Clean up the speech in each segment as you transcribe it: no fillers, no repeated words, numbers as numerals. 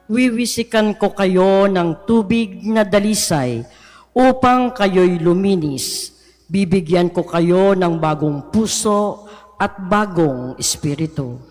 wiwisikan ko kayo ng tubig na dalisay upang kayo'y luminis. Bibigyan ko kayo ng bagong puso at bagong espiritu.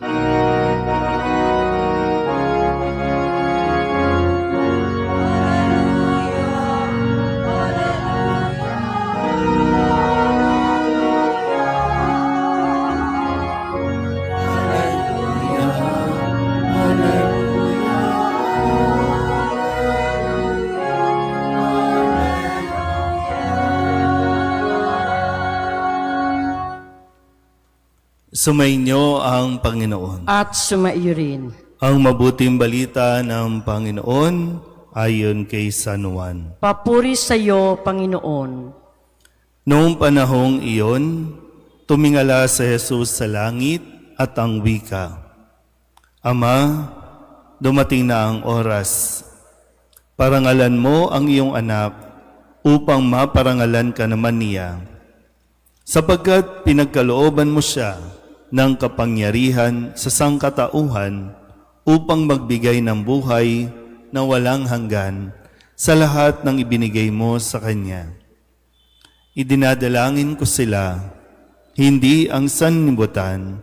Sumainyo ang Panginoon. At sumairin. Ang mabuting balita ng Panginoon ayon kay San Juan. Papuri sa iyo, Panginoon. Noong panahong iyon, tumingala si Jesus sa langit at ang wika, Ama, dumating na ang oras. Parangalan mo ang iyong anak upang maparangalan ka naman niya. Sapagkat pinagkalooban mo siya ng kapangyarihan sa sangkatauhan upang magbigay ng buhay na walang hanggan sa lahat ng ibinigay mo sa Kanya. Idinadalangin ko sila, hindi ang sanlibutan,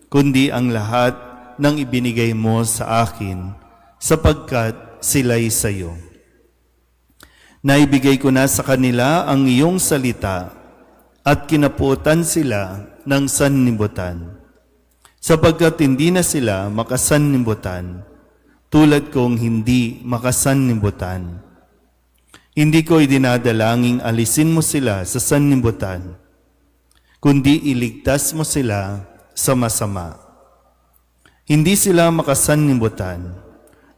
kundi ang lahat ng ibinigay mo sa akin, sapagkat sila'y sa iyo. Naibigay ko na sa kanila ang iyong salita at kinaputan sila ng sanlibutan, sapagkat hindi na sila makasanlibutan, tulad kong hindi makasanlibutan. Hindi ko idinadalangin alisin mo sila sa sanlibutan, kundi iligtas mo sila sa masama. Hindi sila makasanlibutan,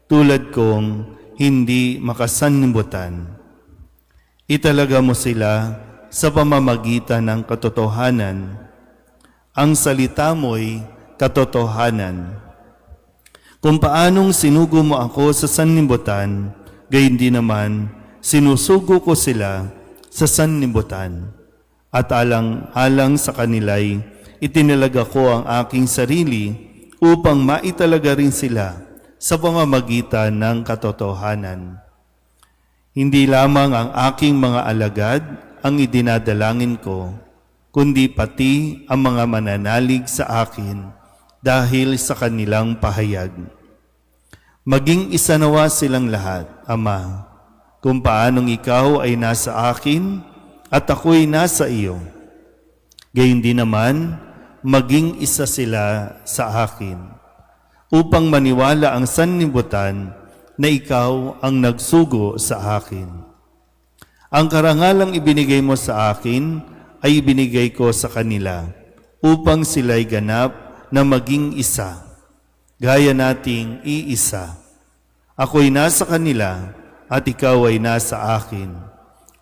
tulad kong hindi makasanlibutan. Italaga mo sila sa pamamagitan ng katotohanan. Ang salita mo'y katotohanan. Kung paanong sinugo mo ako sa sanlibutan, gayon din naman sinusugo ko sila sa sanlibutan. At alang-alang sa kanila'y itinalaga ko ang aking sarili upang maitalaga rin sila sa pamamagitan ng katotohanan. Hindi lamang ang aking mga alagad ang idinadalangin ko, kundi pati ang mga mananalig sa akin dahil sa kanilang pahayag. Maging isa nawa silang lahat, Ama, kung paanong ikaw ay nasa akin at ako'y nasa iyo. Gayon din naman, maging isa sila sa akin, upang maniwala ang sanlibutan na ikaw ang nagsugo sa akin. Ang karangalang ibinigay mo sa akin ay ibinigay ko sa kanila upang sila'y ganap na maging isa, gaya nating iisa. Ako'y nasa kanila at ikaw ay nasa akin,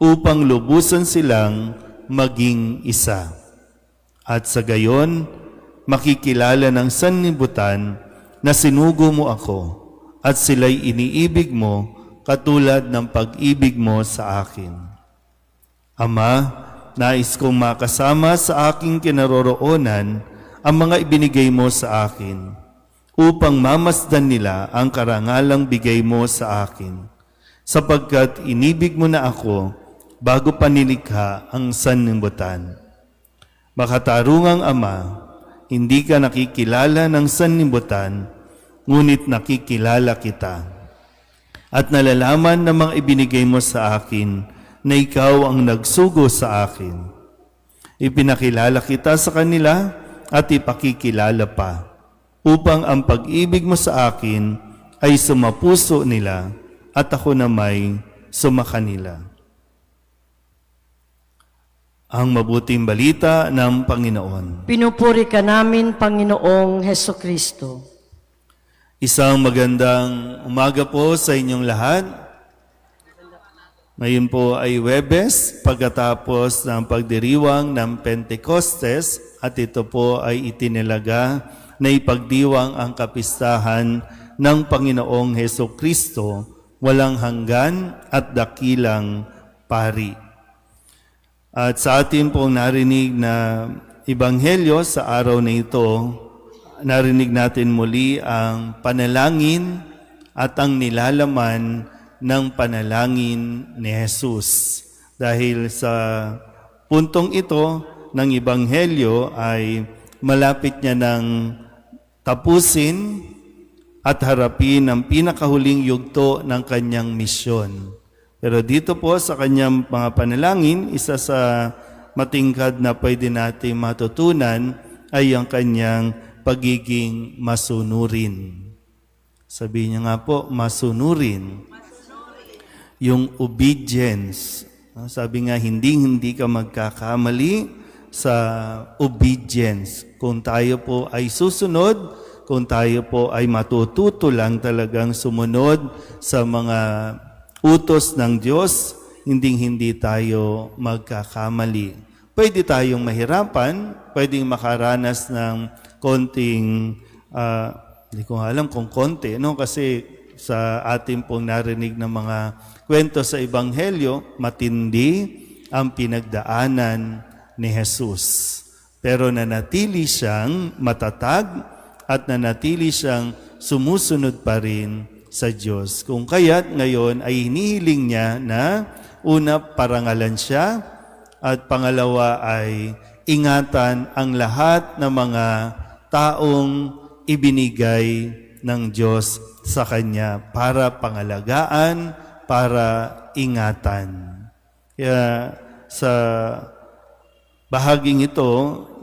upang lubusan silang maging isa. At sa gayon, makikilala ng sanlibutan na sinugo mo ako at sila'y iniibig mo katulad ng pag-ibig mo sa akin. Ama, nais kong makasama sa aking kinaroroonan ang mga ibinigay mo sa akin, upang mamasdan nila ang karangalang bigay mo sa akin, sapagkat inibig mo na ako bago pa nilikha ang sanlibutan. Makatarungang Ama, hindi ka nakikilala ng sanlibutan, ngunit nakikilala kita. At nalalaman ng mga ibinigay mo sa akin na ikaw ang nagsugo sa akin. Ipinakilala kita sa kanila at ipakikilala pa, upang ang pag-ibig mo sa akin ay sumapuso nila at ako na may sumakanila. Ang mabuting balita ng Panginoon. Pinupuri ka namin, Panginoong Hesukristo. Isang magandang umaga po sa inyong lahat. Ngayon po ay Huwebes, pagkatapos ng pagdiriwang ng Pentecostes, at ito po ay itinilaga na ipagdiwang ang kapistahan ng Panginoong Hesukristo, walang hanggan at dakilang pari. At sa atin pong narinig na ebanghelyo sa araw na ito, narinig natin muli ang panalangin at ang nilalaman ng panalangin ni Jesus. Dahil sa puntong ito ng Ebanghelyo ay malapit niya ng tapusin at harapin ang pinakahuling yugto ng kanyang misyon. Pero dito po sa kanyang mga panalangin, isa sa matingkad na pwede natin matutunan ay ang kanyang pagiging masunurin. Sabi niya nga po, masunurin. Yung obedience. Sabi nga, hindi ka magkakamali sa obedience. Kung tayo po ay susunod, kung tayo po ay matututo lang talagang sumunod sa mga utos ng Diyos, hindi tayo magkakamali. Pwede tayong mahirapan, pwedeng makaranas ng konting, hindi ko alam kung konti, no? Kasi sa ating pong narinig ng mga kwento sa Ebanghelyo, matindi ang pinagdaanan ni Jesus. Pero nanatili siyang matatag at nanatili siyang sumusunod pa rin sa Diyos. Kung kaya't ngayon ay hinihiling niya na una, parangalan siya, at pangalawa ay ingatan ang lahat ng mga taong ibinigay ng Diyos sa Kanya para pangalagaan, para ingatan. Kaya sa bahaging ito,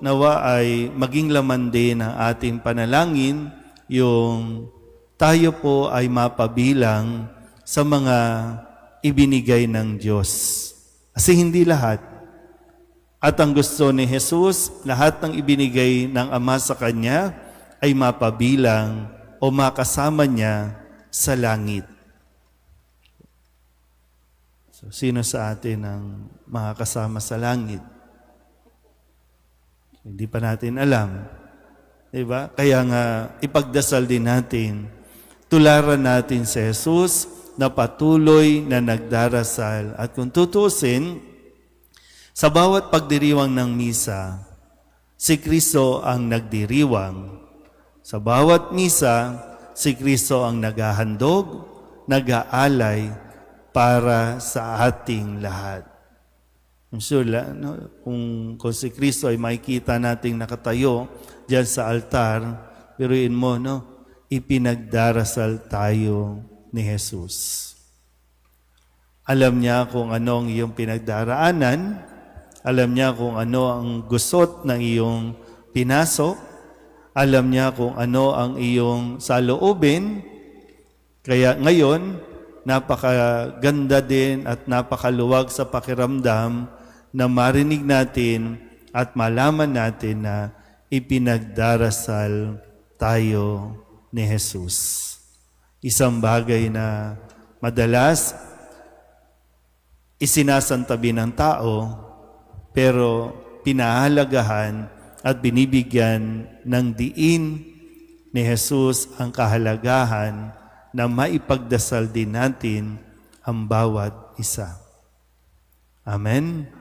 nawa ay maging laman din ng ating panalangin yung tayo po ay mapabilang sa mga ibinigay ng Diyos. Kasi hindi lahat. At ang gusto ni Jesus, lahat ng ibinigay ng Ama sa Kanya ay mapabilang o makasama niya sa langit. So, sino sa atin ang makakasama sa langit? Hindi pa natin alam. Diba? Kaya nga, ipagdasal din natin, tularan natin si Jesus na patuloy na nagdarasal. At kung tutusin, sa bawat pagdiriwang ng misa, si Kristo ang nagdiriwang. Sa bawat misa, si Kristo ang naghahandog, nag-aalay para sa ating lahat. I'm sure, no, kung si Kristo ay makikita nating nakatayo diyan sa altar, piruin mo, no, ipinagdarasal tayo ni Jesus. Alam niya kung ano ang iyong pinagdaraanan, alam niya kung ano ang gusot ng iyong pinasok, alam niya kung ano ang iyong saloobin, kaya ngayon, napakaganda din at napakaluwag sa pakiramdam na marinig natin at malaman natin na ipinagdarasal tayo ni Jesus. Isang bagay na madalas isinasantabi ng tao, pero pinahalagahan at binibigyan ng diin ni Jesus ang kahalagahan na maipagdasal din natin ang bawat isa. Amen.